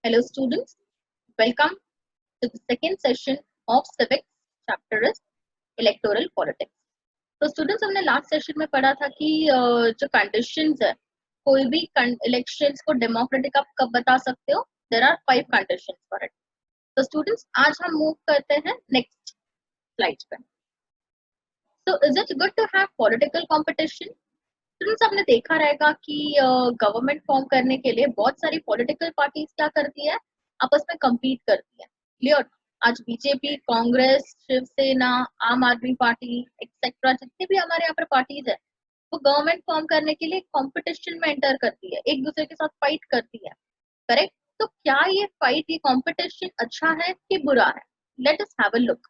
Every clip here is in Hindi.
Hello students, welcome to the second session of civics chapter is electoral politics. तो स्टूडेंट्स हमने लास्ट सेशन में पढ़ा था कि जो कंडीशंस है कोई भी इलेक्शंस को डेमोक्रेटिक आप कब बता सकते हो. There are 5 conditions for it. तो स्टूडेंट्स आज हम मूव करते हैं नेक्स्ट स्लाइड पे. So is it good to have political competition? Students आपने देखा रहेगा कि गवर्नमेंट फॉर्म करने के लिए बहुत सारी पॉलिटिकल पार्टीज क्या करती है, आपस में compete करती है. क्लियर? आज बीजेपी, कांग्रेस, शिवसेना, आम आदमी पार्टी एक्सेट्रा जितनी भी हमारे यहाँ पर पार्टीज है वो गवर्नमेंट फॉर्म करने के लिए कंपटीशन में एंटर करती है, एक दूसरे के साथ फाइट करती है. करेक्ट? तो क्या ये फाइट, ये कंपटीशन अच्छा है कि बुरा है? Let us have a look.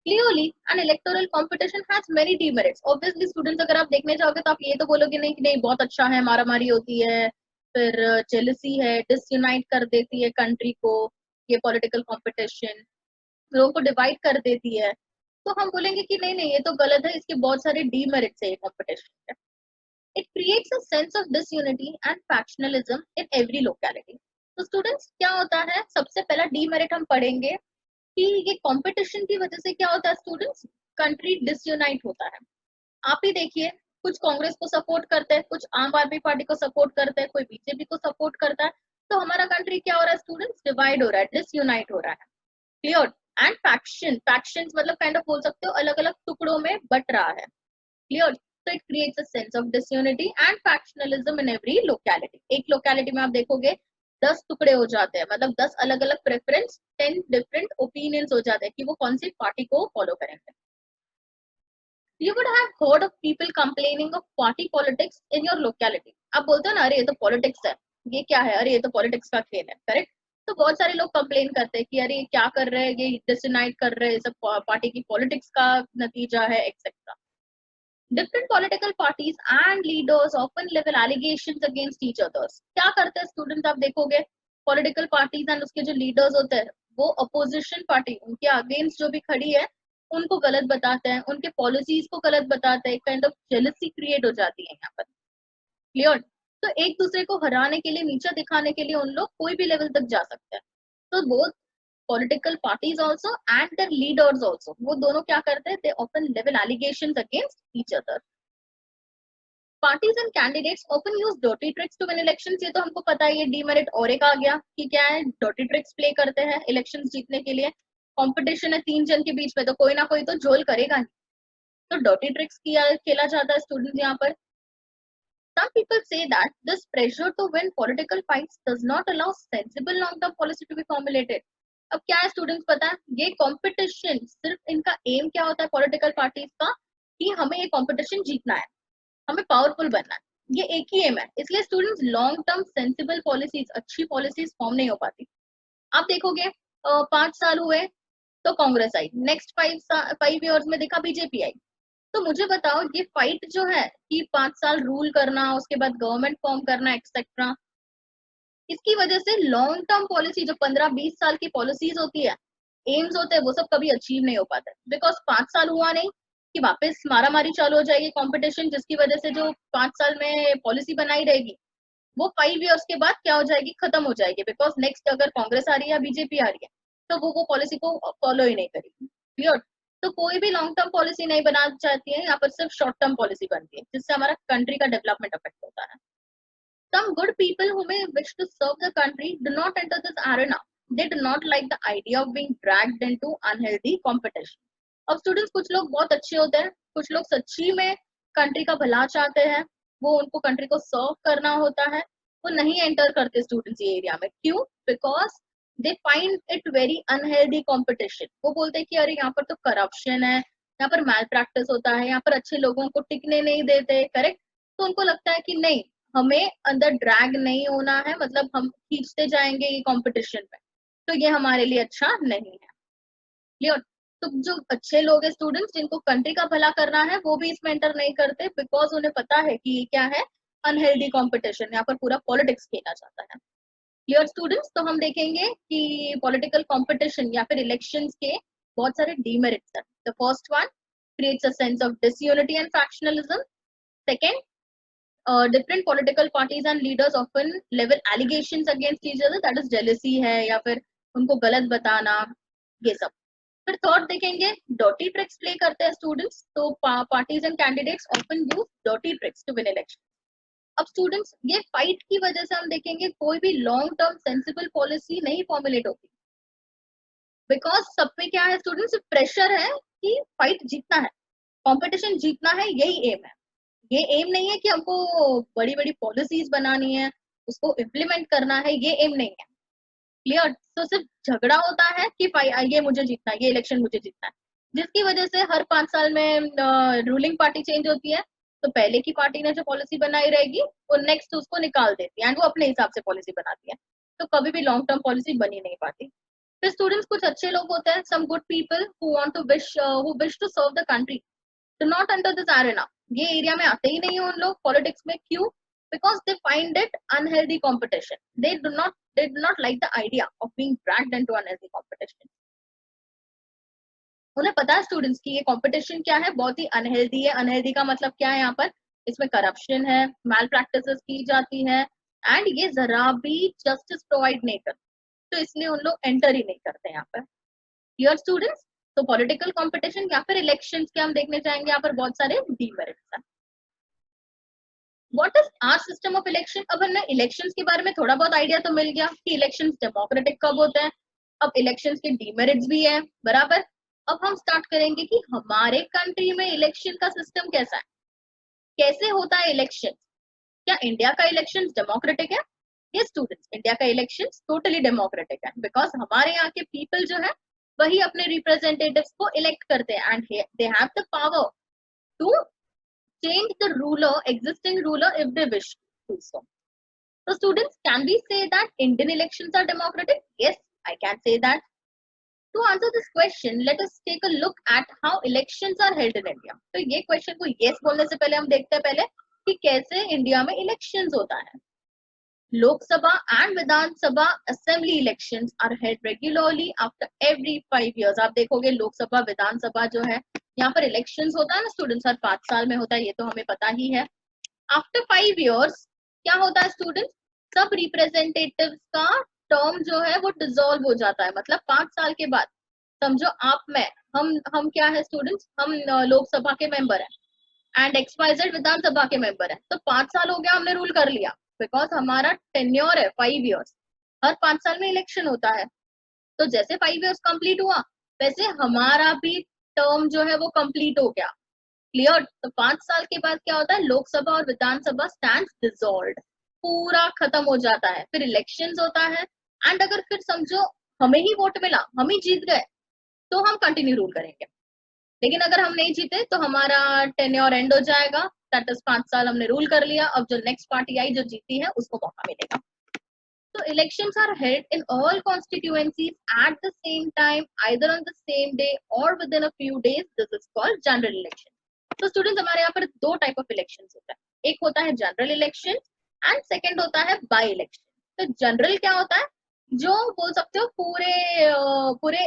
Clearly, an electoral competition has many demerits. Obviously, students अगर आप देखने जाओगे तो आप ये तो बोलोगे नहीं कि नहीं बहुत अच्छा है, मारामारी होती है, फिर जेलसी है, डिसयूनाइट कर देती है कंट्री को, ये पॉलिटिकल कंपटीशन लोगों को डिवाइड कर देती है. तो हम बोलेंगे कि नहीं नहीं ये तो गलत है, इसके बहुत सारे डीमेरिट्स है ये competition. It creates a sense of disunity and factionalism in every locality. तो स्टूडेंट्स क्या होता है, सबसे पहला डीमेरिट हम पढ़ेंगे कि ये कंपटीशन की वजह से क्या होता है स्टूडेंट्स, कंट्री डिसयूनाइट होता है. आप ही देखिए, कुछ कांग्रेस को सपोर्ट करते हैं, कुछ आम आदमी पार्टी को सपोर्ट करते हैं, कोई बीजेपी को सपोर्ट करता है. तो हमारा कंट्री क्या हो रहा है स्टूडेंट्स, डिवाइड हो रहा है, डिसयूनाइट हो रहा है. क्लियर? एंड फैक्शंस मतलब काइंड ऑफ बोल सकते हो अलग अलग टुकड़ों में बट रहा है. Clear? So it creates a sense of disunity and factionalism in every locality. एक लोकेलिटी में आप देखोगे 10 टुकड़े हो जाते हैं, मतलब 10 अलग अलग प्रेफरेंस, 10 डिफरेंट ओपिनियंस हो जाते हैं कि वो कौन सी पार्टी को फॉलो करेंगे. You would have heard of people complaining of party politics in your locality. आप बोलते हो ना अरे ये तो पॉलिटिक्स है, ये क्या है, अरे ये तो पॉलिटिक्स का खेल है. करेक्ट? तो बहुत सारे लोग कंप्लेन करते हैं कि अरे ये क्या कर रहे हैं, ये डिसयूनाइट कर रहे हैं, सब पार्टी की पॉलिटिक्स का नतीजा है etcetera. Different political parties and leaders often level allegations against each others. क्या करते हैं स्टूडेंट्स, आप देखोगे पॉलिटिकल पार्टीज एंड उसके जो लीडर्स होते हैं वो अपोजिशन पार्टी उनके अगेंस्ट जो भी खड़ी है उनको गलत बताते हैं, उनके पॉलिसीज को गलत बताते हैं. काइंड ऑफ जेलसी क्रिएट हो जाती है यहाँ पर. क्लियर? तो एक दूसरे को हराने के लिए, नीचा दिखाने के लिए उन लोग कोई भी लेवल तक जा सकते हैं. तो both political parties also and their leaders also, वो दोनों क्या करते हैं, they often level allegations against each other. Parties and candidates often use dirty tricks to win elections. ये तो हमको पता है, ये डीमेरिट और एक आ गया कि क्या है, dirty tricks प्ले करते हैं इलेक्शंस जीतने के लिए. कंपटीशन है 3 जन के बीच में तो कोई ना कोई तो झोल करेगा ही. तो dirty tricks किया खेला जाता है स्टूडेंट्स यहाँ पर. Some people say that this pressure to win political fights does not allow sensible long-term policy to be formulated. अब क्या है स्टूडेंट्स, पता है ये कंपटीशन सिर्फ इनका एम क्या होता है पॉलिटिकल पार्टीज का, कि हमें ये कंपटीशन जीतना है, हमें पावरफुल बनना है, ये एक ही एम है. इसलिए students long term sensible policies, अच्छी पॉलिसीज फॉर्म नहीं हो पाती. आप देखोगे 5 साल हुए तो कांग्रेस आई, नेक्स्ट 5 ईयर्स में देखा बीजेपी आई. तो मुझे बताओ ये फाइट जो है कि 5 साल रूल करना, उसके बाद गवर्नमेंट फॉर्म करना एक्सेट्रा, इसकी वजह से लॉन्ग टर्म पॉलिसी जो 15-20 साल की पॉलिसीज होती है, एम्स होते हैं, वो सब कभी अचीव नहीं हो पाते. बिकॉज 5 साल हुआ नहीं कि वापस मारामारी चालू हो जाएगी कंपटीशन, जिसकी वजह से जो 5 साल में पॉलिसी बनाई रहेगी वो 5 ईयर्स के बाद क्या हो जाएगी, खत्म हो जाएगी. बिकॉज नेक्स्ट अगर कांग्रेस आ रही है या बीजेपी आ रही है तो वो पॉलिसी को फॉलो ही नहीं करेगी. क्लियर? तो कोई भी लॉन्ग टर्म पॉलिसी नहीं बनाना चाहती है, यहाँ पर सिर्फ शॉर्ट टर्म पॉलिसी बनती है जिससे हमारा कंट्री का डेवलपमेंट अफेक्ट होता है. Some good people who may wish to serve the country do not enter this arena. They do not like the idea of being dragged into unhealthy competition. अब स्टूडेंट्स कुछ लोग बहुत अच्छे होते हैं, कुछ लोग सच्ची में कंट्री का भला चाहते हैं, वो उनको कंट्री को सर्व करना होता है, वो नहीं एंटर करते स्टूडेंट्स ये एरिया में. क्यों? Because they find it very unhealthy competition. वो बोलते हैं कि अरे यहाँ पर तो करप्शन है, यहाँ पर मैल प्रैक्टिस होता है, यहाँ पर अच्छे लोगों को टिकने नहीं देते. करेक्ट? तो उनको लगता है कि नहीं, हमें अंदर ड्रैग नहीं होना है, मतलब हम खींचते जाएंगे ये कंपटीशन में, तो ये हमारे लिए अच्छा नहीं है. क्लियर? तो जो अच्छे लोग हैं स्टूडेंट्स जिनको कंट्री का भला करना है वो भी इसमें एंटर नहीं करते, बिकॉज उन्हें पता है कि ये क्या है, अनहेल्दी कंपटीशन, यहाँ पर पूरा पॉलिटिक्स खेला जाता है. Clear students? तो हम देखेंगे कि पॉलिटिकल कंपटीशन या फिर इलेक्शंस के बहुत सारे डीमेरिट्स हैं. The first one, creates a sense of disunity and factionalism. Second, different political parties and leaders often level allegations against each other, that is jealousy है या फिर उनको गलत बताना, ये सब. फिर थर्ड देखेंगे डर्टी ट्रिक्स प्ले करते हैं स्टूडेंट्स. तो parties and candidates often use dirty tricks to win election. अब स्टूडेंट्स ये फाइट की वजह से हम देखेंगे कोई भी लॉन्ग टर्म सेंसिबल पॉलिसी नहीं फॉर्मुलेट होती, बिकॉज सब पे क्या है स्टूडेंट्स, प्रेशर है कि फाइट जीतना है, कंपटीशन जीतना है, यही एम है. ये एम नहीं है कि हमको बड़ी बड़ी पॉलिसीज बनानी है, उसको इम्प्लीमेंट करना है, ये एम नहीं है. क्लियर. तो सिर्फ झगड़ा होता है कि ये मुझे जीतना है, ये इलेक्शन मुझे जीतना है, जिसकी वजह से हर 5 साल में रूलिंग पार्टी चेंज होती है. तो पहले की पार्टी ने जो पॉलिसी बनाई रहेगी वो नेक्स्ट उसको निकाल देती है एंड वो अपने हिसाब से पॉलिसी बनाती है. तो कभी भी लॉन्ग टर्म पॉलिसी बनी नहीं पाती. फिर स्टूडेंट्स कुछ अच्छे लोग होते हैं, some good people who wish to serve the country, do not enter this arena. ये एरिया में आते ही नहीं है उन लोग पॉलिटिक्स में. क्यों? Because they find it unhealthy competition. They do not like the idea of being dragged into unhealthy competition. उन्हें पता है स्टूडेंट्स की ये कंपटीशन क्या है, बहुत ही अनहेल्दी है. अनहेल्दी का मतलब क्या है यहाँ पर, इसमें करप्शन है, मैल प्रैक्टिसेस की जाती है एंड ये जरा भी जस्टिस प्रोवाइड नहीं करते. तो इसलिए उन लोग एंटर ही नहीं करते यहाँ पर. Clear students. तो पॉलिटिकल कंपटीशन या फिर इलेक्शंस के हम देखने जाएंगे यहाँ पर बहुत सारे डीमेरिट्स हैं. What is our system of election. अब हमें इलेक्शंस के बारे में थोड़ा बहुत आइडिया तो मिल गया कि इलेक्शंस डेमोक्रेटिक कब होते हैं. अब इलेक्शंस के डीमेरिट्स भी है बराबर. अब हम स्टार्ट करेंगे कि हमारे कंट्री में इलेक्शन का सिस्टम कैसा है, कैसे होता है इलेक्शन. क्या इंडिया का इलेक्शन डेमोक्रेटिक है? ये स्टूडेंट्स, इंडिया का इलेक्शन टोटली डेमोक्रेटिक है, बिकॉज हमारे यहाँ के पीपल जो है वही अपने रिप्रेजेंटेटिव्स को इलेक्ट करते हैं and they have the power to change the existing ruler if they wish to do so. So students, can we say that Indian elections are democratic? Yes, I can say that. To answer this question, let us take a look at how elections are held in India. तो ये question को yes बोलने से पहले हम देखते हैं पहले कि कैसे इंडिया में elections होता है. Lok Sabha and Vidhan Sabha assembly elections are held regularly after every 5 years. आप देखोगे लोकसभा विधान सभा जो है यहाँ पर इलेक्शंस होता है ना स्टूडेंट्स, हर 5 साल में होता है, ये तो हमें पता ही है. आफ्टर 5 years क्या होता है स्टूडेंट्स, सब रिप्रेजेंटेटिव्स का टर्म जो है वो डिसॉल्व हो जाता है. मतलब 5 साल के बाद समझो आप मैं हम क्या है स्टूडेंट्स, हम लोकसभा के मेंबर हैं एंड XYZ विधानसभा के मेंबर हैं. तो 5 साल हो गया, हमने रूल कर लिया, बिकॉज हमारा टेन्योर है 5 years. हर 5 साल में इलेक्शन होता है. तो जैसे 5 years कंप्लीट हुआ वैसे हमारा भी टर्म जो है वो कंप्लीट हो गया. क्लियर. तो 5 साल के बाद क्या होता है, लोकसभा और विधानसभा स्टैंड्स डिसॉल्व्ड, पूरा खत्म हो जाता है. फिर इलेक्शंस होता है एंड अगर फिर समझो हमें ही वोट मिला, हम ही जीत गए, तो हम कंटिन्यू रूल करेंगे. लेकिन अगर हम नहीं जीते तो हमारा टेन्योर एंड हो जाएगा. दैट इज 5 साल हमने रूल कर लिया, अब जो नेक्स्ट पार्टी आई जो जीती है उसको मौका मिलेगा. So elections are held in all constituencies at the same time, either on the same day or within a few days. This is called general election. So students, हमारे यहाँ पर 2 टाइप ऑफ इलेक्शंस होता है. एक होता है जनरल इलेक्शन एंड सेकंड होता है बाय इलेक्शन. तो जनरल क्या होता है, जो बोल सकते हो पूरे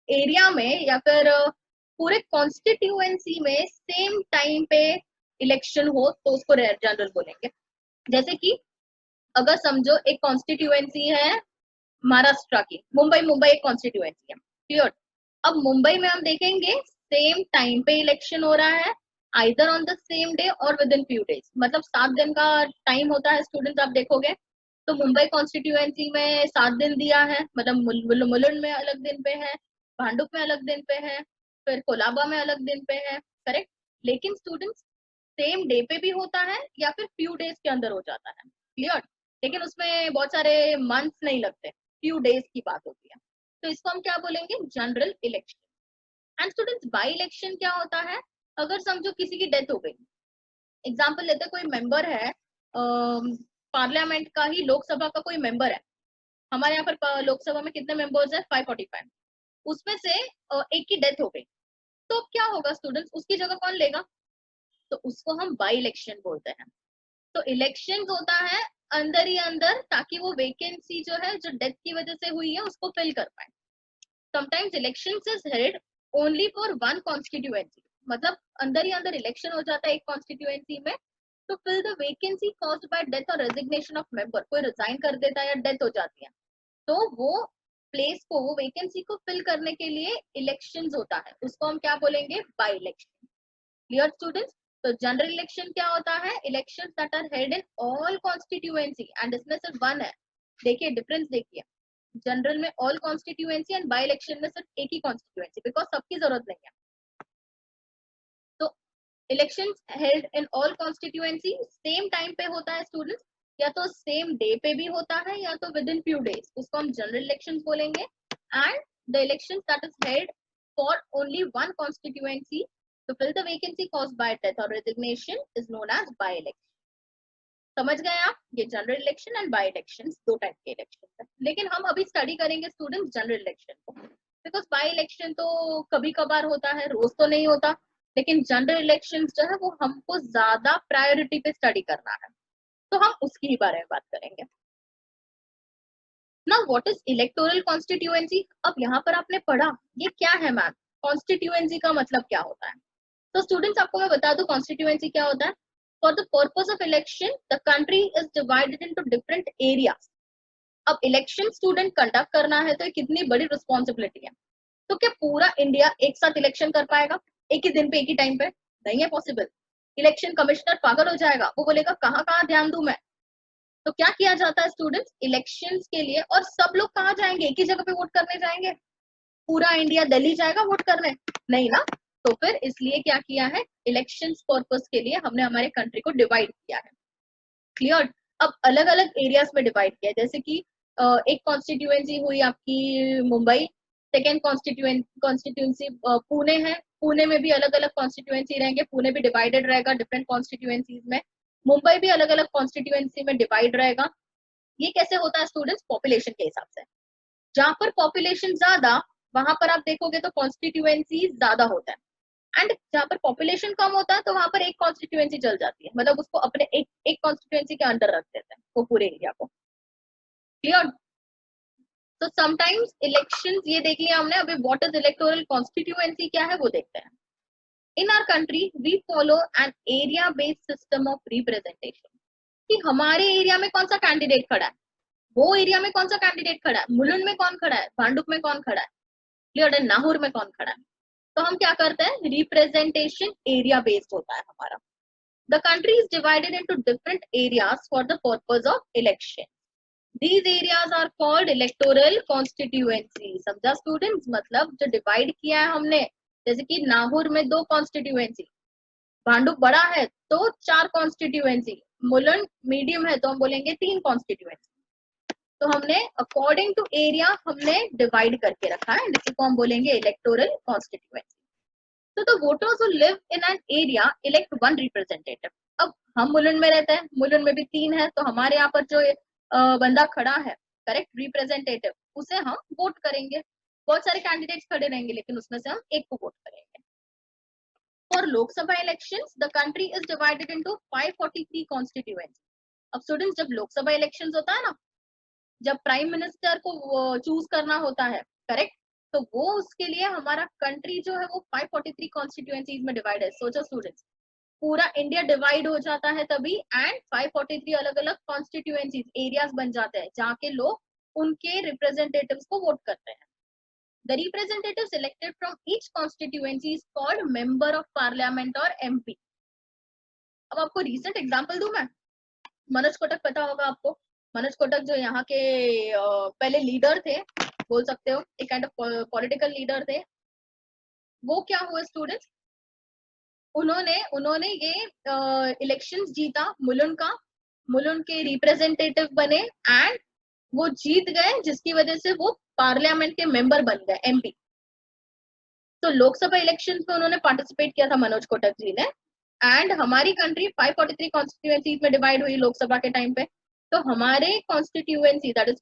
एरिया में या फिर पूरे कॉन्स्टिट्यूएंसी में सेम टाइम पे इलेक्शन हो तो उसको जनरल बोलेंगे. जैसे कि अगर समझो एक कॉन्स्टिट्यूएंसी है महाराष्ट्र की, मुंबई एक कॉन्स्टिट्यूएंसी है. क्लियर. अब मुंबई में हम देखेंगे सेम टाइम पे इलेक्शन हो रहा है, either on the same day और विद इन फ्यू डेज. मतलब 7 दिन का टाइम होता है स्टूडेंट्स. आप देखोगे तो मुंबई कॉन्स्टिट्यूएंसी में 7 दिन दिया है, मतलब मुलुंड में अलग दिन पे है, भांडुप में अलग दिन पे है, फिर कोलाबा में अलग दिन पे है. करेक्ट. लेकिन स्टूडेंट्स सेम डे पे भी होता है या फिर फ्यू डेज के अंदर हो जाता है. क्लियर. लेकिन उसमें बहुत सारे मंथ्स नहीं लगते, फ्यू डेज की बात होती है. तो इसको हम क्या बोलेंगे, general election. And students by election क्या होता है, अगर समझो किसी की डेथ हो गई, एग्जांपल लेते कोई मेंबर है पार्लियामेंट का ही, लोकसभा का कोई मेंबर है. हमारे यहाँ पर लोकसभा में कितने मेंबर्स है, 545. उसमें से एक की डेथ हो गई, तो अब क्या होगा स्टूडेंट्स, उसकी जगह कौन लेगा, तो उसको हम बाय इलेक्शन बोलते हैं. तो इलेक्शन होता है अंदर ही अंदर, ताकि वो वैकेंसी जो है जो डेथ की वजह से हुई है उसको फिल कर पाए. Sometimes election is held only for one constituency, मतलब अंदर ही अंदर इलेक्शन हो जाता है एक कॉन्स्टिट्यूएंसी में तो fill the vacancy caused by death और रेजिग्नेशन ऑफ मेंबर, कोई रिजाइन कर देता है या डेथ हो जाती है, तो वो प्लेस को, वो वैकेंसी को फिल करने के लिए इलेक्शंस होता है, उसको हम क्या बोलेंगे, बाय इलेक्शन। Clear students? तो जनरल इलेक्शन क्या होता है, elections that are held in all constituency, and इसमें सिर्फ वन है, देखिए डिफरेंस देखिए, जनरल में all constituency and by election में सिर्फ एक ही कॉन्स्टिट्यूएंसी, बिकॉज सबकी जरूरत नहीं है। तो elections held in all constituency same time पे होता है स्टूडेंट्स, या तो सेम डे पे भी होता है या तो विद इन फ्यू डेज, उसको हम जनरल इलेक्शंस बोलेंगे। And the elections that is held for only one constituency to fill the vacancy caused by death or resignation is known as by election। समझ गए आप? ये general election and by election दो टाइप के इलेक्शन है, लेकिन हम अभी स्टडी करेंगे स्टूडेंट्स जनरल इलेक्शन को, बिकॉज बाय इलेक्शन तो कभी कभार होता है, रोज तो नहीं होता, लेकिन जनरल इलेक्शन जो है वो हमको ज्यादा प्रायोरिटी पे स्टडी करना है, तो हम उसकी ही बारे में बात करेंगे। Now what is electoral constituency? अब यहाँ पर आपने पढ़ा ये क्या है मैम, कॉन्स्टिट्यूएंसी का मतलब क्या होता है? तो स्टूडेंट्स आपको मैं बता दूं कॉन्स्टिट्यूएंसी क्या होता है। For the purpose of election the country is divided into different areas. अब इलेक्शन स्टूडेंट कंडक्ट करना है तो ये कितनी बड़ी रिस्पॉन्सिबिलिटी है। तो क्या पूरा इंडिया एक साथ इलेक्शन कर पाएगा एक ही दिन पे, एक ही टाइम पे? नहीं है पॉसिबल। इलेक्शन कमिश्नर पागल हो जाएगा, वो बोलेगा कहाँ कहाँ ध्यान दूं मैं। तो क्या किया जाता है स्टूडेंट्स, इलेक्शंस के लिए, और सब लोग कहाँ जाएंगे, एक ही जगह पे वोट करने जाएंगे? पूरा इंडिया दिल्ली जाएगा वोट करने? नहीं ना। तो फिर इसलिए क्या किया है, इलेक्शन पर्पस के लिए हमने हमारे कंट्री को डिवाइड किया है। क्लियर? अब अलग अलग एरियाज में डिवाइड किया है, जैसे कि एक कॉन्स्टिट्यूएंसी हुई आपकी मुंबई, सेकेंड कॉन्स्टिट्यूएंसी पुणे है, पुणे में भी अलग अलग कॉन्स्टिट्यूएंसी रहेंगे, पुणे भी डिवाइडेड रहेगा डिफरेंट कॉन्स्टिट्यूएंसीज में, मुंबई भी अलग अलग कॉन्स्टिट्यूएंसी में डिवाइड रहेगा। ये कैसे होता है स्टूडेंट्स, पॉपुलेशन के हिसाब से। जहां पर पॉपुलेशन ज्यादा वहां पर आप देखोगे तो कॉन्स्टिट्यूएंसी ज्यादा होता है, एंड जहां पर पॉपुलेशन कम होता है तो वहां पर एक कॉन्स्टिट्यूएंसी चल जाती है, मतलब उसको अपने एक कॉन्स्टिट्यूएंसी के अंडर रख देते हैं वो पूरे एरिया को। क्लियर? तो समटाइम्स इलेक्शंस, ये देख लिया हमने, अभी व्हाट इज इलेक्टोरल कॉन्स्टिट्यूएंसी क्या है वो देखते हैं। In our country we follow an area based system of representation, कि हमारे एरिया में कौन सा कैंडिडेट खड़ा है, वो एरिया में कौन सा कैंडिडेट खड़ा है, मुलुंड में कौन खड़ा है, भांडुप में कौन खड़ा है, क्लियर है, नाहौर में कौन खड़ा है। तो हम क्या करते हैं, रिप्रेजेंटेशन एरिया बेस्ड होता है हमारा। The country is divided into different areas for the purpose of election. These areas are called electoral constituency. समझा स्टूडेंट्स? मतलब जो डिवाइड किया है हमने, जैसे कि नाहौर में 2 कॉन्स्टिट्यूएंसी, भांडुप बड़ा है तो 4 कॉन्स्टिट्यूएंसी, मुलुंड मीडियम है तो हम बोलेंगे 3 कॉन्स्टिट्यूएंसी। तो हमने अकॉर्डिंग टू एरिया हमने डिवाइड करके रखा है, जिसको हम बोलेंगे इलेक्टोरल कॉन्स्टिट्यूएंसी। तो the voters who live in an area elect one representative. अब हम मुलुंड में रहते हैं, मुलुंड में भी 3 है, तो हमारे यहाँ पर जो बंदा खड़ा है करेक्ट रिप्रेजेंटेटिव, उसे हम वोट करेंगे। बहुत सारे कैंडिडेट्स खड़े रहेंगे लेकिन उसमें से हम एक को वोट करेंगे। For Lok Sabha elections the country is divided into 543 constituency. अब स्टूडेंट्स जब लोकसभा इलेक्शंस होता है ना, जब प्राइम मिनिस्टर को चूज करना होता है करेक्ट, तो वो उसके लिए हमारा कंट्री जो है वो 543 कॉन्स्टिट्यूएंसीज में डिवाइड है। सोचो स्टूडेंट्स, पूरा इंडिया डिवाइड हो जाता है तभी, एंड 543 अलग अलग कॉन्स्टिट्यूएंसीज एरियाज बन जाते हैं जहाँ के लोग उनके रिप्रेजेंटेटिव्स को वोट करते हैं। The representative selected from each constituency is called member of parliament और एमपी। अब आपको रिसेंट एग्जाम्पल दूं मैं, मनोज कोटक पता होगा आपको, मनोज कोटक जो यहाँ के पहले लीडर थे, बोल सकते हो एक काइंड ऑफ पॉलिटिकल लीडर थे। वो क्या हुआ स्टूडेंट्स, उन्होंने ये इलेक्शंस जीता मुलुंड का, मुलुंड के रिप्रेजेंटेटिव बने एंड वो जीत गए, जिसकी वजह से वो पार्लियामेंट के मेंबर बन गए, एमपी। तो लोकसभा इलेक्शन में उन्होंने पार्टिसिपेट किया था मनोज कोटक जी ने, एंड हमारी कंट्री 543 कॉन्स्टिट्यूएंसीज में डिवाइड हुई लोकसभा के टाइम पे। तो हमारे कॉन्स्टिट्यूएंसी दैट इज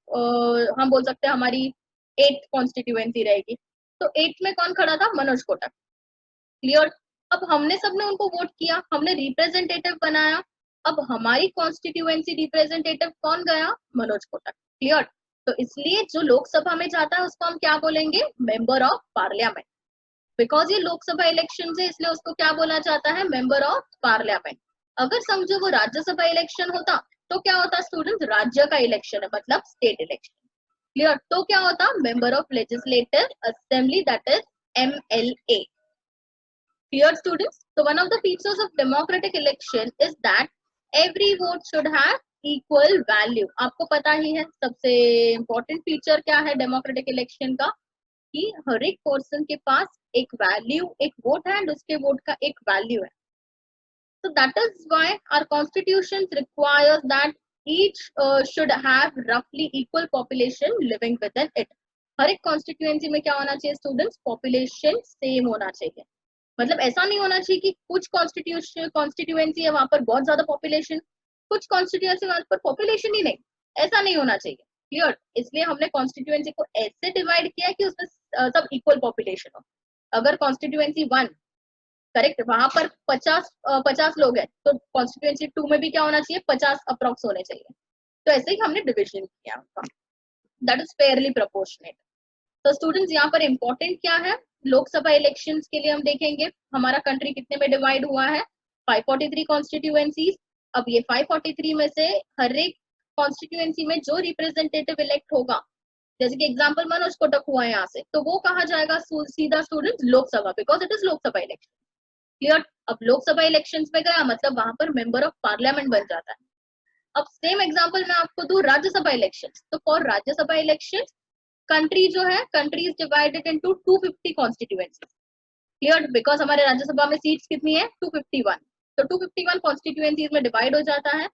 हम बोल सकते हैं हमारी 8th कॉन्स्टिट्यूएंसी रहेगी। तो 8th में कौन खड़ा था, मनोज कोटक। क्लियर? अब हमने सबने उनको वोट किया, हमने रिप्रेजेंटेटिव बनाया, अब हमारी कॉन्स्टिट्यूएंसी रिप्रेजेंटेटिव कौन गया, मनोज कोटक। क्लियर? तो इसलिए जो लोकसभा में जाता है उसको हम क्या बोलेंगे, मेंबर ऑफ पार्लियामेंट। बिकॉज ये लोकसभा इलेक्शन है इसलिए उसको क्या बोला जाता है, मेंबर ऑफ पार्लियामेंट। अगर समझो वो राज्यसभा इलेक्शन होता तो क्या होता स्टूडेंट्स, राज्य का इलेक्शन है मतलब स्टेट इलेक्शन। क्लियर? तो क्या होता, member of legislative assembly, that is MLA। Clear students? So one of the features of democratic election is that every vote should have equal value। आपको पता ही है सबसे important feature क्या है democratic election का, कि हर एक पर्सन के पास एक वैल्यू, एक वोट है एंड उसके वोट का एक वैल्यू है। So that is why our constitution requires that each should have roughly equal population living within it। हर एक कॉन्स्टिट्यूएंसी में क्या होना चाहिए स्टूडेंट्स, पॉपुलेशन सेम होना चाहिए। मतलब ऐसा नहीं होना चाहिए कि कुछ कॉन्स्टिट्यूएंसी है वहां पर बहुत ज्यादा पॉपुलेशन, कुछ कॉन्स्टिट्यूएंसी वहां पर पॉपुलेशन ही नहीं, ऐसा नहीं होना चाहिए। क्लियर? इसलिए हमने कॉन्स्टिट्यूएंसी को ऐसे डिवाइड किया कि उसमें सब इक्वल पॉपुलेशन हो। अगर कॉन्स्टिट्यूएंसी 1 करेक्ट, वहां पर 50 लोग हैं, तो कॉन्स्टिट्यूएंसी 2 में भी क्या होना चाहिए, 50 अप्रोक्स होने चाहिए। तो ऐसे ही हमने डिविजन किया उनका, दैट इज फेयरली प्रोपोर्शनेट। तो स्टूडेंट्स यहाँ पर इंपॉर्टेंट क्या है, लोकसभा इलेक्शंस के लिए हम देखेंगे हमारा कंट्री कितने में डिवाइड हुआ है, 543 कॉन्स्टिट्यूएंसीज। अब ये 543 में से हर एक कॉन्स्टिट्यूएंसी में जो रिप्रेजेंटेटिव इलेक्ट होगा, जैसे कि एग्जांपल मनोज कोटक हुआ यहाँ से, तो वो कहा जाएगा सीधा students Lok Sabha, because it is Lok Sabha election. Clear? अब लोकसभा इलेक्शंस में गया मतलब वहां पर मेंबर ऑफ पार्लियामेंट बन जाता है। अब सेम एग्जांपल मैं आपको दूं राज्यसभा इलेक्शंस, तो फॉर राज्यसभा इलेक्शंस कंट्री जो है, country is divided into 250 constituencies. Clear? Because हमारे राज्यसभा में सीट्स कितनी है, 251, तो 251 कॉन्स्टिट्यूएंसीज में डिवाइड हो जाता है।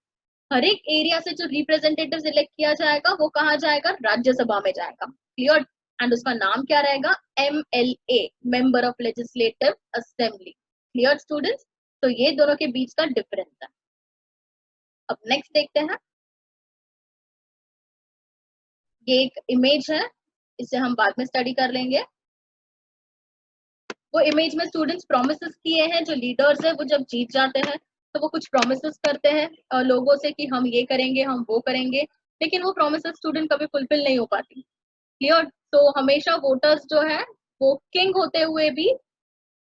हर एक एरिया से जो रिप्रेजेंटेटिव्स इलेक्ट किया जाएगा वो कहा जाएगा, राज्यसभा में जाएगा। क्लियर? एंड उसका नाम क्या रहेगा, MLA, member of legislative assembly. Clear students? तो ये दोनों के बीच का डिफरेंस है। अब नेक्स्ट देखते हैं, ये एक इमेज है, इसे हम बाद में स्टडी कर लेंगे। वो इमेज में स्टूडेंट्स प्रोमिसेस किए हैं, जो लीडर्स है वो जब जीत जाते हैं तो वो कुछ प्रोमिसेस करते हैं लोगों से कि हम ये करेंगे, हम वो करेंगे, लेकिन वो प्रोमिसेस स्टूडेंट कभी फुलफिल नहीं हो पाती। क्लियर? तो हमेशा वोटर्स जो है वो किंग होते हुए भी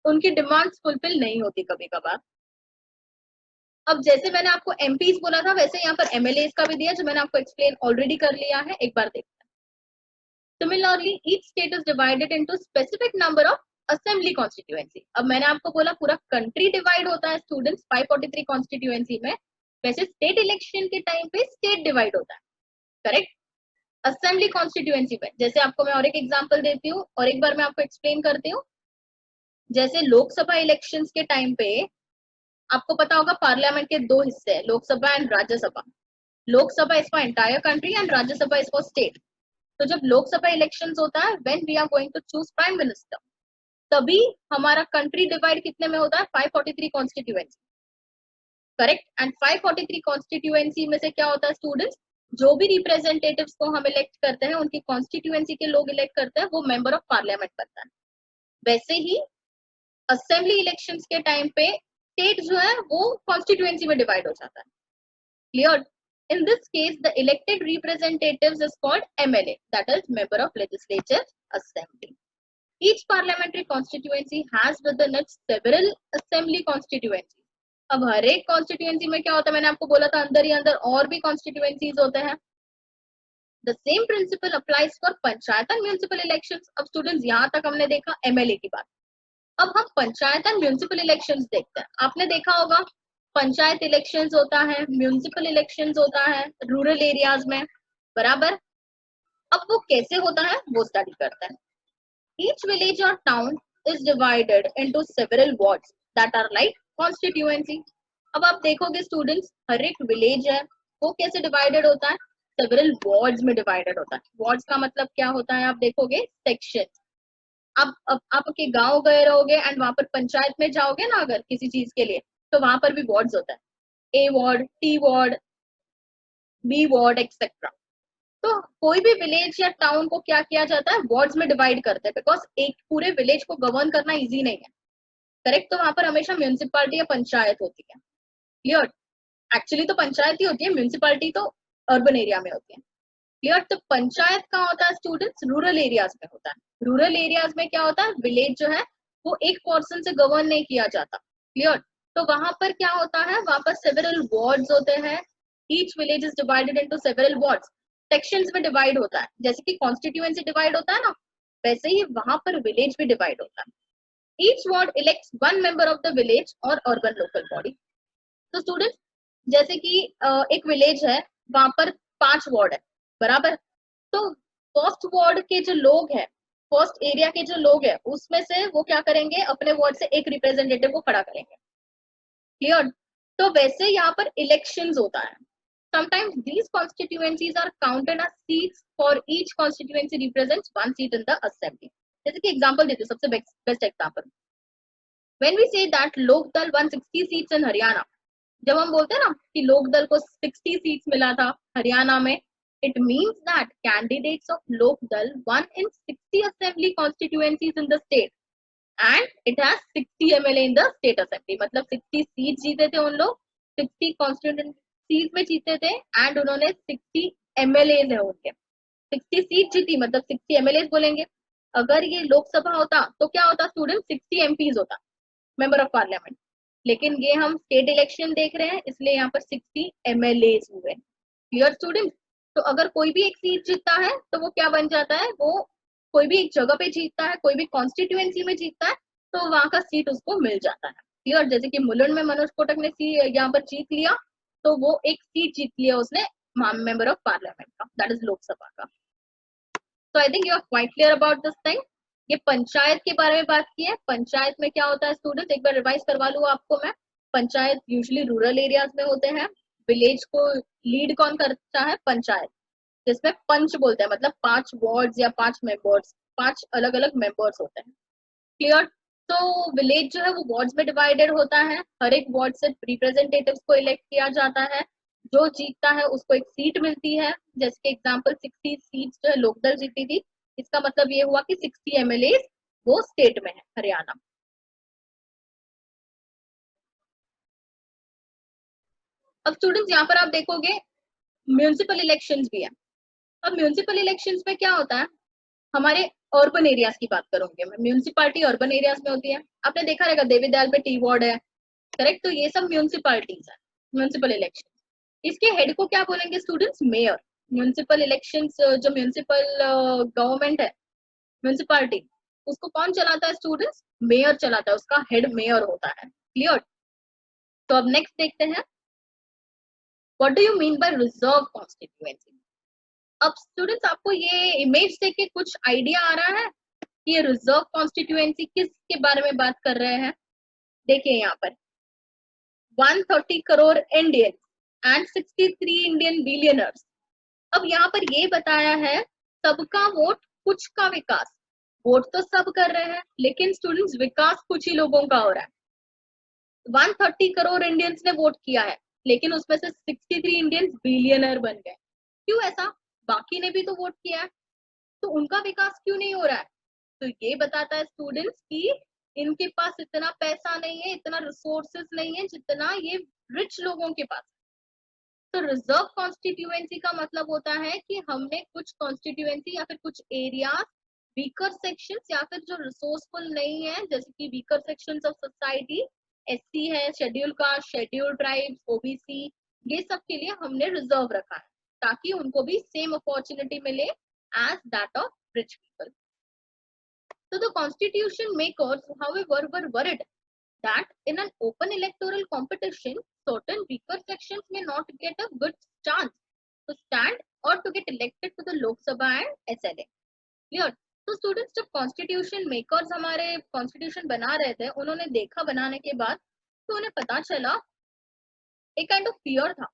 उनकी डिमांड्स फुलफिल नहीं होती कभी कभार। अब जैसे मैंने आपको MPs बोला था, वैसे यहाँ पर MLAs का भी दिया, जो मैंने आपको एक्सप्लेन ऑलरेडी कर लिया है, एक बार देखते हैं। Similarly, each state is divided into specific number of assembly constituency। अब मैंने आपको बोला पूरा कंट्री डिवाइड होता है स्टूडेंट्स 543 कॉन्स्टिट्यूएंसी में, वैसे स्टेट इलेक्शन के टाइम पे स्टेट डिवाइड होता है। करेक्ट? असेंबली कॉन्स्टिट्यूएंसी में जैसे आपको मैं और एक एग्जांपल देती हूँ और एक बार मैं आपको एक्सप्लेन करती हूँ। जैसे लोकसभा इलेक्शंस के टाइम पे आपको पता होगा पार्लियामेंट के दो हिस्से हैं, Lok Sabha and Rajya Sabha. Lok Sabha is for entire country and Rajya Sabha is for state. तो जब लोकसभा इलेक्शंस होता है, when we are going to choose prime minister, तभी हमारा कंट्री डिवाइड कितने में होता है, 543 कॉन्स्टिट्यूएंसी। करेक्ट? एंड 543 कॉन्स्टिट्यूएंसी में से क्या होता है स्टूडेंट्स, जो भी रिप्रेजेंटेटिव्स को हम इलेक्ट करते हैं, उनकी कॉन्स्टिट्यूएंसी के लोग इलेक्ट करते हैं, वो मेंबर ऑफ पार्लियामेंट बनता है। वैसे ही असेंबली इलेक्शंस के टाइम पे स्टेट जो है वो कॉन्स्टिट्यूएंसी में डिवाइड हो जाता है। Clear? In this case, the elected representatives is called MLA, that is Member of Legislative Assembly. Each parliamentary constituency has within it several assembly constituencies. अब हर एक constituency में क्या होता है, मैंने आपको बोला था अंदर ही अंदर और भी constituencies होते हैं। The same principle applies for panchayat and municipal elections। अब students यहाँ तक हमने देखा MLA की बात, अब हम पंचायत एंड म्यूनिसिपल इलेक्शंस देखते हैं। आपने देखा होगा पंचायत इलेक्शंस होता है, म्यूनिसिपल इलेक्शंस होता है रूरल एरियाज में, बराबर। अब वो कैसे होता है वो स्टडी करते हैं। ईच विलेज और town is divided into several wards that are like constituency. अब आप देखोगे स्टूडेंट्स, हर एक विलेज है वो कैसे डिवाइडेड होता है, सेवरल वार्ड्स में डिवाइडेड होता है। वार्ड्स का मतलब क्या होता है, आप देखोगे सेक्शन। आप आपके गांव गए रहोगे एंड वहां पर पंचायत में जाओगे ना अगर किसी चीज के लिए, तो वहां पर भी वार्ड्स होता है, A ward, T ward, B ward etcetera. तो कोई भी विलेज या टाउन को क्या किया जाता है, वार्ड्स में डिवाइड करते हैं, बिकॉज एक पूरे विलेज को गवर्न करना इजी नहीं है। करेक्ट? तो वहां पर हमेशा म्यूनिसिपालिटी या पंचायत होती है। क्लियर? एक्चुअली तो पंचायत ही होती है, म्यूनिसिपालिटी तो अर्बन एरिया में होती है। क्लियर? तो पंचायत का होता है स्टूडेंट्स रूरल एरियाज में होता है। रूरल एरियाज में क्या होता है, विलेज जो है वो एक पर्सन से गवर्न नहीं किया जाता। क्लियर? तो वहां पर क्या होता है, वहां पर सेवरल वार्ड्स होते हैं, each village is divided into several wards, sections में डिवाइड होता है, जैसे कि कॉन्स्टिट्यूएंसी डिवाइड होता है ना, वैसे ही वहां पर विलेज भी डिवाइड होता है। Each ward elects one member of the village और अर्बन लोकल बॉडी। तो स्टूडेंट्स, जैसे कि एक विलेज है, वहां पर 5 वार्ड है, बराबर। तो फर्स्ट वार्ड के जो लोग हैं, फर्स्ट एरिया के जो लोग हैं, उसमें से वो क्या करेंगे, अपने वार्ड से एक रिप्रेजेंटेटिव को खड़ा करेंगे, क्लियर। तो वैसे यहाँ पर इलेक्शंस होता है। Sometimes these constituencies are counted as seats for each constituency represents one seat in the assembly. जैसे कि एग्जांपल देते हैं, सबसे best example, when we say that लोक दल 160 seats in हरियाणा, जब हम बोलते हैं ना कि लोक दल को 60 सीट्स मिला था हरियाणा में, it means that candidates of lok dal won in 60 assembly constituencies in the state and it has 60 MLA in the state assembly। मतलब 60 सीट जीते थे उन लोग, 60 कॉन्स्टिट्यूएंसीज में जीते थे एंड उन्होंने 60 MLA है उनके, 60 सीट जीती मतलब 60 MLA बोलेंगे। अगर ये लोकसभा होता तो क्या होता स्टूडेंट, 60 MPs होता, मेंबर ऑफ पार्लियामेंट। लेकिन ये हम स्टेट इलेक्शन देख रहे हैं, इसलिए यहाँ पर 60 MLA हुए। Clear student. तो अगर कोई भी एक सीट जीतता है तो वो क्या बन जाता है, वो कोई भी एक जगह पे जीतता है, कोई भी कॉन्स्टिट्यूएंसी में जीतता है, तो वहां का सीट उसको मिल जाता है। क्लियर। जैसे कि मुलुंड में मनोज कोटक ने यहाँ पर जीत लिया, तो वो एक सीट जीत लिया उसने मेंबर ऑफ पार्लियामेंट का, दैट इज लोकसभा का। तो I think you are quite clear about this thing. ये पंचायत के बारे में बात की है। पंचायत में क्या होता है स्टूडेंट, एक बार रिवाइज करवा लूँ आपको मैं। पंचायत यूजुअली रूरल एरियाज में होते हैं। विलेज को लीड कौन करता है, पंचायत, जिसमें पंच बोलते हैं, मतलब 5 वार्ड्स या 5 मेंबर्स, 5 अलग अलग मेंबर्स होते हैं। क्लियर। तो विलेज जो है वो वार्ड्स में डिवाइडेड होता है, हर एक वार्ड से रिप्रेजेंटेटिव्स को इलेक्ट किया जाता है, जो जीतता है उसको एक सीट मिलती है। जैसे कि एग्जांपल 60 सीट्स जो है लोकदल जीती थी, इसका मतलब ये हुआ कि 60 MLA वो स्टेट में है हरियाणा। अब स्टूडेंट्स यहाँ पर आप देखोगे म्यूनिसिपल इलेक्शंस भी है। अब म्यूनिसिपल इलेक्शंस में क्या होता है, हमारे अर्बन एरियाज की बात करूंगी मैं, म्यूनिसिपालिटी अर्बन एरियाज में होती है। आपने देखा रहेगा देवी दयाल पे टी वार्ड है, करेक्ट। तो ये सब म्यूनिसिपालिटीज है, म्यूनिसिपल इलेक्शन। इसके हेड को क्या बोलेंगे स्टूडेंट्स, मेयर। म्यूनिसिपल इलेक्शंस जो म्यूनिसिपल गवर्नमेंट है, म्यूनिसिपालिटी, उसको कौन चलाता है स्टूडेंट्स, मेयर चलाता है, उसका हेड मेयर होता है। क्लियर। तो अब नेक्स्ट देखते हैं, what do you mean by reserve constituency. अब स्टूडेंट्स आपको ये इमेज देख के कुछ आइडिया आ रहा है कि ये रिजर्व कॉन्स्टिट्यूएंसी किसके बारे में बात कर रहे हैं। देखिए यहाँ पर 130 crore Indian and 63 Indian billionaires. अब यहाँ पर ये बताया है सबका वोट कुछ का विकास। वोट तो सब कर रहे हैं, लेकिन स्टूडेंट्स विकास कुछ ही लोगों का हो रहा है। 130 करोड़ इंडियंस ने वोट किया है, लेकिन उसमें से 63 इंडियंस बिलियनर बन गए। क्यों ऐसा, बाकी ने भी तो वोट किया है, तो उनका विकास क्यों नहीं हो रहा है। तो ये बताता है स्टूडेंट्स कि इनके पास इतना पैसा नहीं है, इतना रिसोर्सेस नहीं है जितना ये रिच लोगों के पास। तो रिजर्व कॉन्स्टिट्यूएंसी का मतलब होता है कि हमने कुछ कॉन्स्टिट्यूएंसी या फिर कुछ एरिया, वीकर सेक्शंस या फिर जो रिसोर्सफुल नहीं है, जैसे कि weaker sections of society, SC है, schedule caste, schedule tribes, OBC, ये सब के लिए हमने रिजर्व रखा है, ताकि उनको भी सेम अपॉर्चुनिटी मिले as that of rich people. So the constitution makers, however, were worried that in an open electoral competition, certain weaker sections may not get a good chance to stand or to get elected to the Lok Sabha and SLA. Clear? तो स्टूडेंट्स जब कॉन्स्टिट्यूशन मेकर्स हमारे कॉन्स्टिट्यूशन बना रहे थे, उन्होंने देखा बनाने के बाद, तो उन्हें पता चला, एक काइंड ऑफ फियर था,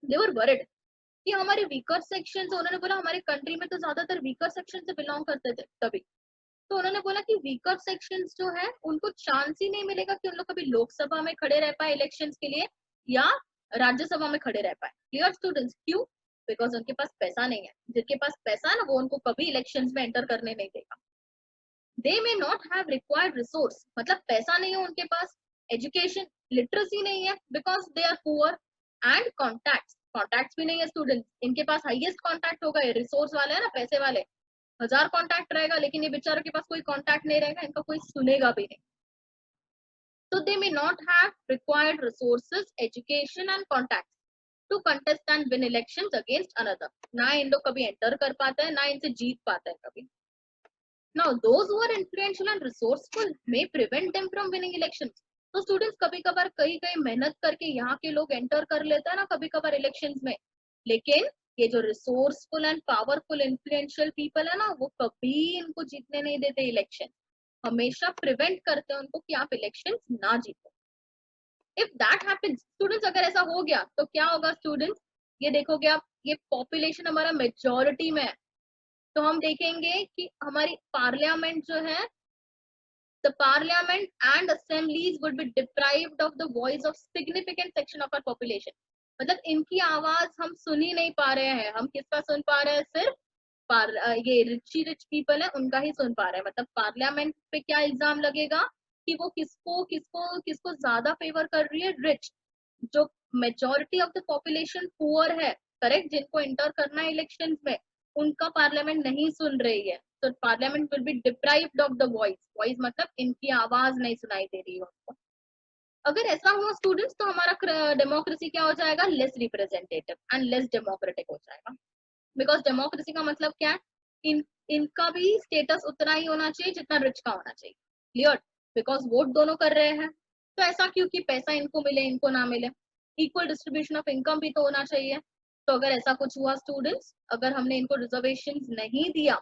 दे वर वरिड कि हमारे वीकर सेक्शंस, उन्होंने बोला हमारे कंट्री में तो ज्यादातर वीकर सेक्शन से बिलोंग करते थे तभी, तो उन्होंने बोला कि वीकर सेक्शंस जो है उनको चांस ही नहीं मिलेगा कि उन लोग कभी लोकसभा में खड़े रह पाए इलेक्शंस के लिए या राज्यसभा में खड़े रह पाए। क्लियर स्टूडेंट्स, क्यों, बिकॉज उनके पास पैसा नहीं है। जिनके पास पैसा है ना, वो उनको कभी इलेक्शंस में एंटर करने नहीं देगा। They may not have required resource, मतलब पैसा नहीं है उनके पास, एजुकेशन लिटरेसी नहीं है because they are poor, and contacts भी नहीं है स्टूडेंट्स। इनके पास हाईएस्ट कॉन्टैक्ट होगा, ये रिसोर्स वाले है ना, पैसे वाले, 1000 कॉन्टैक्ट रहेगा, लेकिन ये बेचारों के पास कोई कॉन्टैक्ट नहीं रहेगा, इनका कोई सुनेगा भी नहीं। So they may not have required resources, education and contacts to contest and win elections against another. ना इन लोग कभी एंटर कर पाते हैं, ना इनसे जीत पाते हैं कभी. Now those who are influential and resourceful may prevent them from winning elections. तो स्टूडेंट्स कभी कभार कई कई मेहनत करके यहाँ के लोग एंटर कर लेते हैं ना कभी कभार इलेक्शंस में, लेकिन ये जो resourceful and powerful influential people है ना, वो कभी इनको जीतने नहीं देते इलेक्शन, हमेशा प्रिवेंट करते हैं उनको कि आप इलेक्शन ना जीतो. इफ दैट हैपेंस स्टूडेंट्स, अगर ऐसा हो गया तो क्या होगा स्टूडेंट्स, ये देखोगे आप, ये पॉपुलेशन हमारा मेजोरिटी में है, तो हम देखेंगे कि हमारी पार्लियामेंट जो है, the parliament and assemblies would be deprived of the voice of significant section of our population. मतलब इनकी आवाज हम सुन ही नहीं पा रहे हैं, हम किसका सुन पा रहे हैं, सिर्फ ये रिच पीपल है उनका ही सुन पा रहे हैं. मतलब पार्लियामेंट पे क्या इल्जाम लगेगा कि वो किसको किसको किसको ज्यादा फेवर कर रही है, रिच, जो majority of the population poor है, करेक्ट, जिनको इंटर करना है इलेक्शन में, उनका पार्लियामेंट नहीं सुन रही है, तो parliament will be deprived of the voice. Voice मतलब इनकी आवाज नहीं सुनाई दे रही है उनको. अगर ऐसा हुआ स्टूडेंट्स तो हमारा डेमोक्रेसी क्या हो जाएगा, less representative and less democratic हो जाएगा. बिकॉज डेमोक्रेसी का मतलब क्या है, इनका भी स्टेटस उतना ही होना चाहिए जितना रिच का होना चाहिए. क्लियर, बिकॉज वोट दोनों कर रहे हैं, तो ऐसा क्यों कि पैसा इनको मिले इनको ना मिले, इक्वल डिस्ट्रीब्यूशन ऑफ इनकम भी तो होना चाहिए. तो अगर ऐसा कुछ हुआ स्टूडेंट्स, अगर हमने इनको रिजर्वेशन नहीं दिया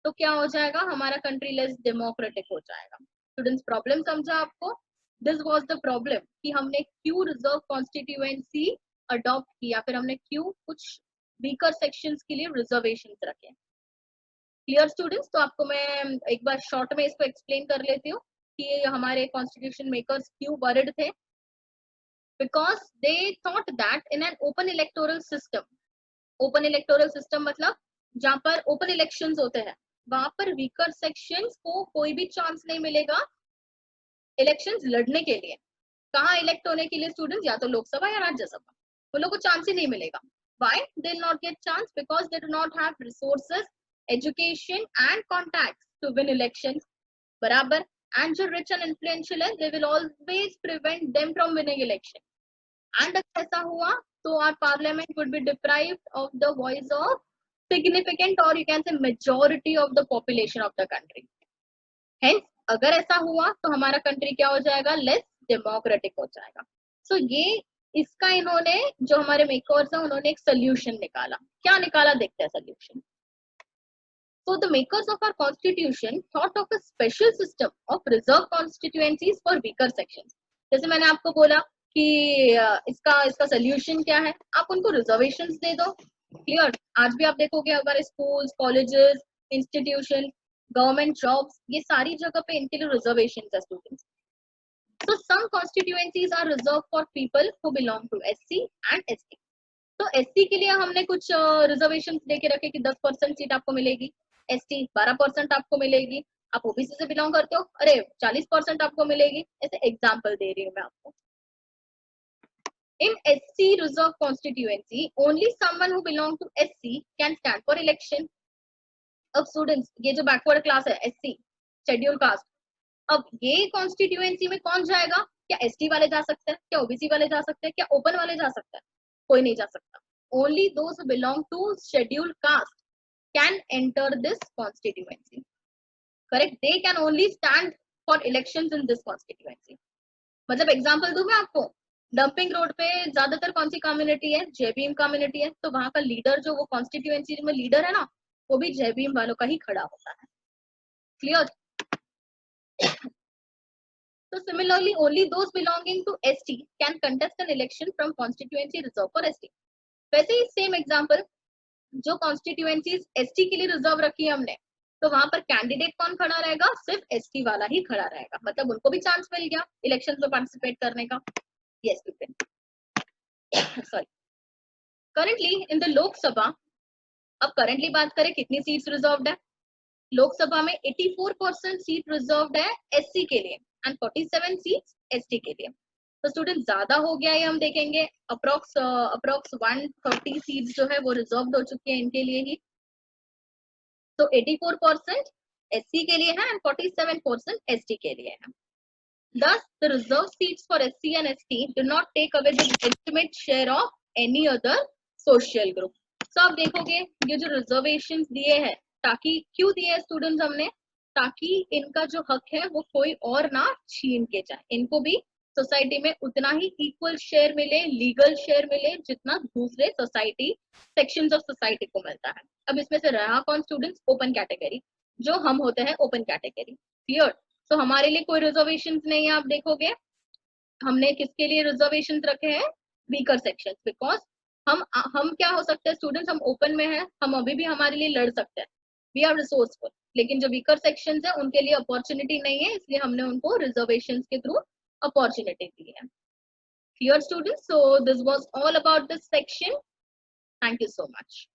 तो क्या हो जाएगा, हमारा कंट्री लेस डेमोक्रेटिक हो जाएगा. स्टूडेंट्स प्रॉब्लम समझा आपको, दिस वाज द प्रॉब्लम कि हमने क्यों रिजर्व कॉन्स्टिट्यूएंसी अडॉप्ट किया, फिर हमने क्यों कुछ वीकर सेक्शंस के लिए रिजर्वेशंस रखे. क्लियर स्टूडेंट्स, तो आपको मैं एक बार शॉर्ट में इसको एक्सप्लेन कर लेती हूँ कि हमारे कॉन्स्टिट्यूशन मेकर्स क्यों वरिड थे. Because they thought that in an open electoral system, open electoral system मतलब जहां पर ओपन इलेक्शंस होते हैं, वहां पर वीकर सेक्शंस को कोई भी चांस नहीं मिलेगा इलेक्शंस लड़ने के लिए. कहाँ इलेक्ट होने के लिए स्टूडेंट्स, या तो लोकसभा या राज्यसभा, उन लोगों को चांस ही नहीं मिलेगा. Why they will not get chance? Because they do not have resources, education and contacts to win elections. बराबर, and जो rich and influential है, they will always prevent them from winning election. And अगर ऐसा हुआ तो our parliament would be deprived of the voice of significant or you can say majority of the population of the country. Hence, अगर ऐसा हुआ तो हमारा कंट्री क्या हो जाएगा, लेस डेमोक्रेटिक हो जाएगा. सो ये इसका इन्होंने, जो हमारे मेकर्स हैं, उन्होंने एक सोल्यूशन निकाला. क्या निकाला देखते हैं solution. So the makers of our constitution thought of a special system of reserve constituencies for weaker sections. जैसे मैंने आपको बोला कि इसका सोल्यूशन क्या है, आप उनको रिजर्वेशंस दे दो. क्लियर, आज भी आप देखोगे हमारे schools, colleges, institution, government jobs, ये सारी जगह पे इनके लिए रिजर्वेशन है students. So some constituencies are reserved for people who belong to SC and ST. तो SC के लिए हमने कुछ रिजर्वेशन दे के रखे कि 10% सीट आपको मिलेगी, ST 12% आपको मिलेगी, आप ओबीसी से बिलोंग करते हो, अरे 40% आपको मिलेगी. ऐसे एग्जांपल दे रही हूँ मैं आपको. In SC reserve constituency, only someone who belong to SC can stand for election. अब स्टूडेंट्स, ये जो बैकवर्ड क्लास है SC, शेड्यूल कास्ट, अब ये कॉन्स्टिट्यूएंसी में कौन जाएगा, क्या एसटी वाले जा सकते हैं, क्या ओबीसी वाले जा सकते हैं, क्या ओपन वाले जा सकते हैं, कोई नहीं जा सकता. Only those who belong to schedule caste can enter this constituency. Correct, they can only stand for elections in this constituency. मतलब एग्जांपल दूं मैं आपको, डंपिंग रोड पे ज्यादातर कौन सी कम्युनिटी है, जयभीम कम्युनिटी है, तो वहां का लीडर जो वो कॉन्स्टिट्यूएंसी में लीडर है ना, वो भी जयभीम वालों का ही खड़ा होता है. Clear. So similarly, only those belonging to ST can contest an election from constituency reserved for ST. वैसे ही सेम एग्जांपल, जो कॉन्स्टिट्यूएंसीज ST के लिए रिजर्व रखी है हमने, तो वहां पर कैंडिडेट कौन खड़ा रहेगा, सिर्फ ST वाला ही खड़ा रहेगा. मतलब उनको भी चांस मिल गया इलेक्शन में पार्टिसिपेट करने का. Yes sorry. Currently in the Lok Sabha, अब करंटली बात करें कितनी सीट्स रिजर्व्ड है, लोकसभा में 84% सीट रिजर्व्ड है SC के लिए एंड 47 सीट्स ST के लिए. तो स्टूडेंट ज्यादा हो गया है, हम देखेंगे अप्रोक्स 130 सीट्स जो है वो रिजर्व्ड हो चुकी है इनके लिए ही. तो 84% SC के लिए है एंड 47% ST के लिए है. Thus, the reserved seats for SC and ST do not take away the legitimate share of any other social group. So आप देखोगे ये जो रिजर्वेशंस दिए हैं, ताकि क्यों दिए हैं स्टूडेंट्स हमने, ताकि इनका जो हक है वो कोई और ना छीन के जाए, इनको भी सोसाइटी में उतना ही इक्वल शेयर मिले, लीगल शेयर मिले जितना दूसरे सोसाइटी सेक्शंस ऑफ सोसाइटी को मिलता है. अब इसमें से रहा कौन स्टूडेंट्स? ओपन कैटेगरी, जो हम होते हैं ओपन कैटेगरी. क्लियर? तो हमारे लिए कोई रिजर्वेशन नहीं है. आप देखोगे हमने किसके लिए रिजर्वेशन रखे हैं? Weaker section. बिकॉज हम क्या हो सकते हैं स्टूडेंट्स, हम ओपन में हैं, हम अभी भी हमारे लिए लड़ सकते हैं, वी आर रिसोर्सफुल. लेकिन जो वीकर सेक्शन है उनके लिए अपॉर्चुनिटी नहीं है, इसलिए हमने उनको रिजर्वेशन के थ्रू अपॉर्चुनिटी दी है. Clear students? So this was all about this section. Thank you so much.